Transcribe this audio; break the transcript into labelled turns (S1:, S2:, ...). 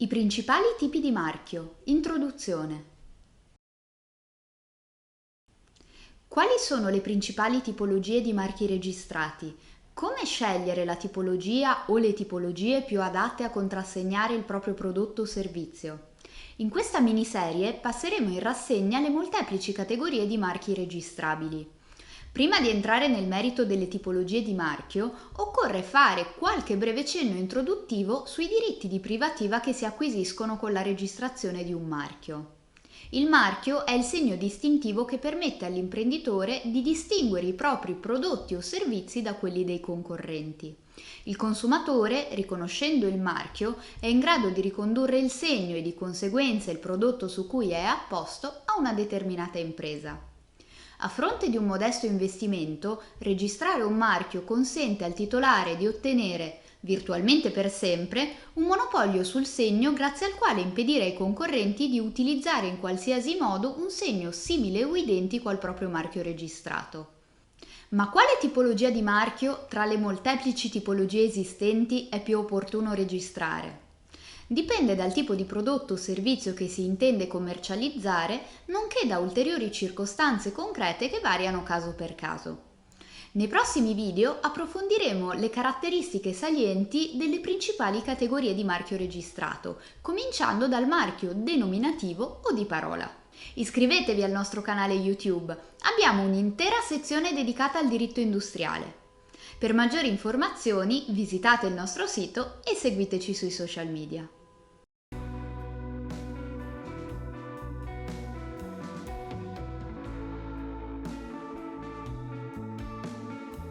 S1: I principali tipi di marchio. Introduzione. Quali sono le principali tipologie di marchi registrati? Come scegliere la tipologia o le tipologie più adatte a contrassegnare il proprio prodotto o servizio? In questa miniserie passeremo in rassegna le molteplici categorie di marchi registrabili. Prima di entrare nel merito delle tipologie di marchio, occorre fare qualche breve cenno introduttivo sui diritti di privativa che si acquisiscono con la registrazione di un marchio. Il marchio è il segno distintivo che permette all'imprenditore di distinguere i propri prodotti o servizi da quelli dei concorrenti. Il consumatore, riconoscendo il marchio, è in grado di ricondurre il segno e di conseguenza il prodotto su cui è apposto a una determinata impresa. A fronte di un modesto investimento, registrare un marchio consente al titolare di ottenere, virtualmente per sempre, un monopolio sul segno grazie al quale impedire ai concorrenti di utilizzare in qualsiasi modo un segno simile o identico al proprio marchio registrato. Ma quale tipologia di marchio tra le molteplici tipologie esistenti è più opportuno registrare? Dipende dal tipo di prodotto o servizio che si intende commercializzare, nonché da ulteriori circostanze concrete che variano caso per caso. Nei prossimi video approfondiremo le caratteristiche salienti delle principali categorie di marchio registrato, cominciando dal marchio denominativo o di parola. Iscrivetevi al nostro canale YouTube, abbiamo un'intera sezione dedicata al diritto industriale. Per maggiori informazioni visitate il nostro sito e seguiteci sui social media.